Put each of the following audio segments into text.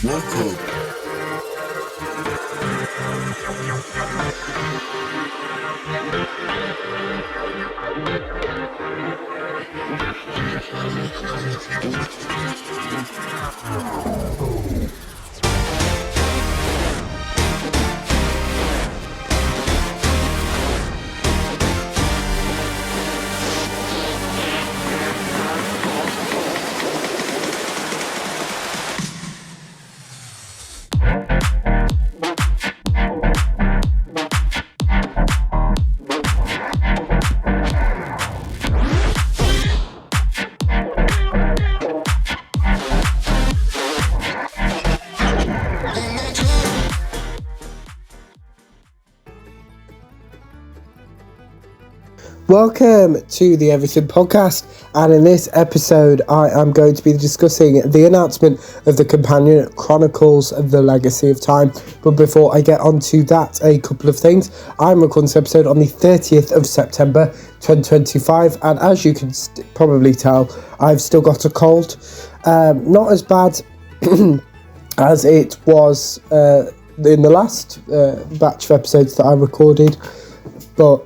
Welcome. Welcome to the Everything Podcast, and in this episode I am going to be discussing the announcement of the Companion Chronicles of the Legacy of Time. But before I get onto that, a couple of things. I'm recording this episode on the 30th of September 2025, and as you can probably tell, I've still got a cold. Not as bad as it was in the last batch of episodes that I recorded, but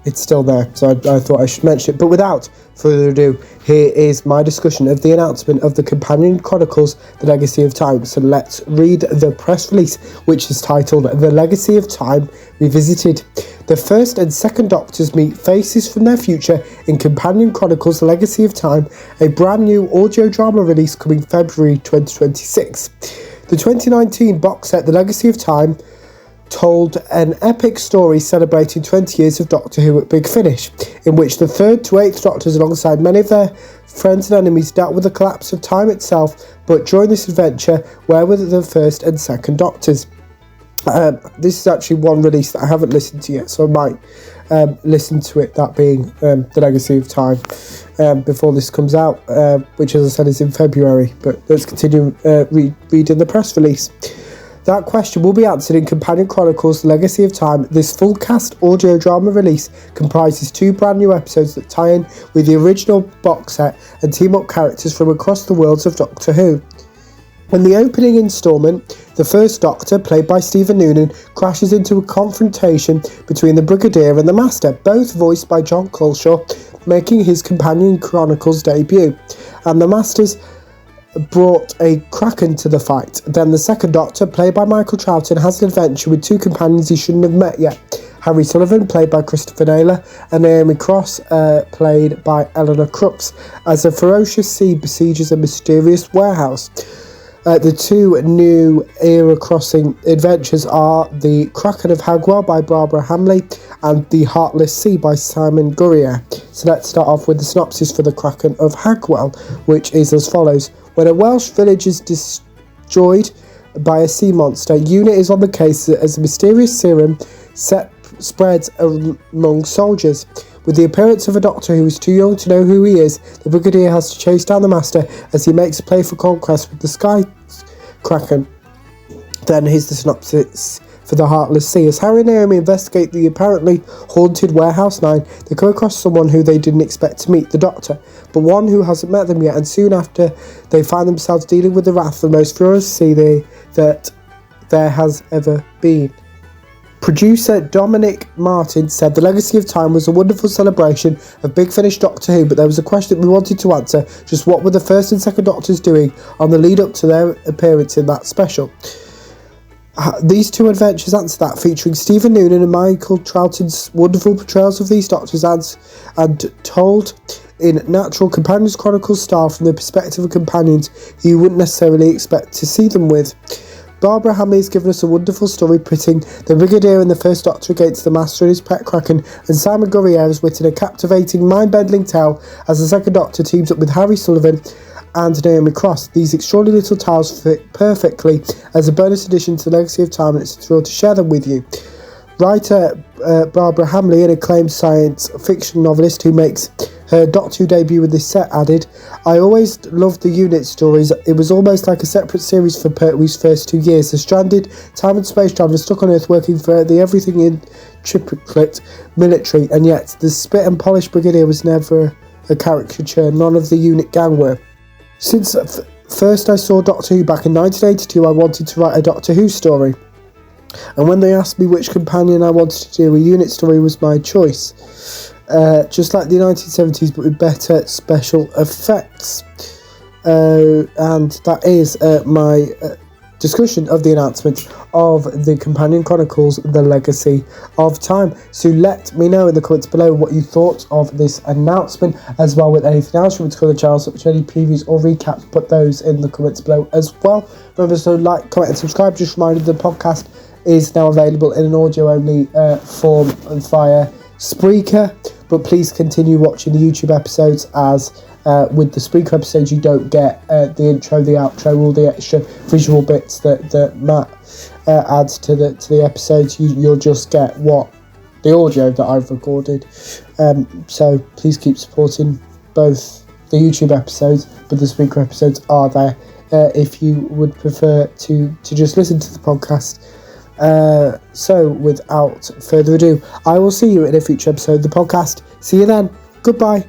it's still there, so I thought I should mention it. But without further ado, here is my discussion of the announcement of the Companion Chronicles, The Legacy of Time. So let's read the press release, which is titled The Legacy of Time Revisited. The first and second Doctors meet faces from their future in Companion Chronicles, The Legacy of Time, a brand new audio drama release coming February 2026. The 2019 box set, The Legacy of Time, told an epic story celebrating 20 years of Doctor Who at Big Finish, in which the 3rd to 8th Doctors, alongside many of their friends and enemies, dealt with the collapse of time itself. But during this adventure, where were the 1st and 2nd Doctors? This is actually one release that I haven't listened to yet, so I might listen to it, that being The Legacy of Time, before this comes out, which, as I said, is in February. But let's continue reading the press release. That question will be answered in Companion Chronicles, The Legacy of Time. This full cast audio drama release comprises 2 brand new episodes that tie in with the original box set and team up characters from across the worlds of Doctor Who. In the opening instalment, the First Doctor, played by Stephen Noonan, crashes into a confrontation between the Brigadier and the Master, both voiced by John Culshaw, making his Companion Chronicles debut. And the Master's brought a Kraken to the fight. Then the Second Doctor, played by Michael Troughton, has an adventure with 2 companions he shouldn't have met yet. Harry Sullivan, played by Christopher Naylor, and Naomi Cross, played by Eleanor Crooks, as a ferocious sea besieges a mysterious warehouse. The 2 new era-crossing adventures are The Kraken of Hagwell by Barbara Hamley and The Heartless Sea by Simon Gurrier. So let's start off with the synopsis for The Kraken of Hagwell, which is as follows. When a Welsh village is destroyed by a sea monster, UNIT is on the case as a mysterious serum spreads among soldiers. With the appearance of a Doctor who is too young to know who he is, the Brigadier has to chase down the Master as he makes a play for conquest with the Sky Kraken. Then here's the synopsis for The Heartless Sea. As Harry and Naomi investigate the apparently haunted Warehouse 9, they come across someone who they didn't expect to meet, the Doctor, but one who hasn't met them yet, and soon after they find themselves dealing with the wrath of the most furious sea that there has ever been. Producer Dominic Martin said The Legacy of Time was a wonderful celebration of Big Finish Doctor Who, but there was a question we wanted to answer: just what were the 1st and 2nd Doctors doing on the lead up to their appearance in that special? These 2 adventures answer that, featuring Stephen Noonan and Michael Troughton's wonderful portrayals of these Doctors and told in natural Companions Chronicles style from the perspective of companions you wouldn't necessarily expect to see them with. Barbara Hamley has given us a wonderful story pitting the Brigadier and the First Doctor against the Master and his pet Kraken, and Simon Gurrier has written a captivating, mind-bending tale as the Second Doctor teams up with Harry Sullivan and Naomi Cross. These extraordinary little tales fit perfectly as a bonus addition to The Legacy of Time, and it's a thrill to share them with you. Writer Barbara Hamley, an acclaimed science fiction novelist who makes her Doctor Who debut with this set, added, I always loved the UNIT stories. It was almost like a separate series for Pertwee's first 2 years. A stranded time and space traveller stuck on Earth working for the everything in triplicate military, and yet the spit and polished Brigadier was never a caricature. None of the UNIT gang were. Since First I saw Doctor Who back in 1982. I wanted to write a Doctor Who story. And when they asked me which companion I wanted to do, a unit story was my choice. Just like the 1970s, but with better special effects. And that is my discussion of the announcement of the Companion Chronicles, The Legacy of Time. So let me know in the comments below what you thought of this announcement, as well with anything else you want to cover the channel, such as any previews or recaps. Put those in the comments below as well. Remember to like, comment and subscribe. Just a reminder, the podcast is now available in an audio-only form via Spreaker, but please continue watching the YouTube episodes, as with the Spreaker episodes you don't get the intro, the outro, all the extra visual bits that Matt adds to the episodes. You'll just get the audio that I've recorded. So please keep supporting both the YouTube episodes, but the Spreaker episodes are there if you would prefer to just listen to the podcast. So without further ado, I will see you in a future episode of the podcast. See you then. Goodbye.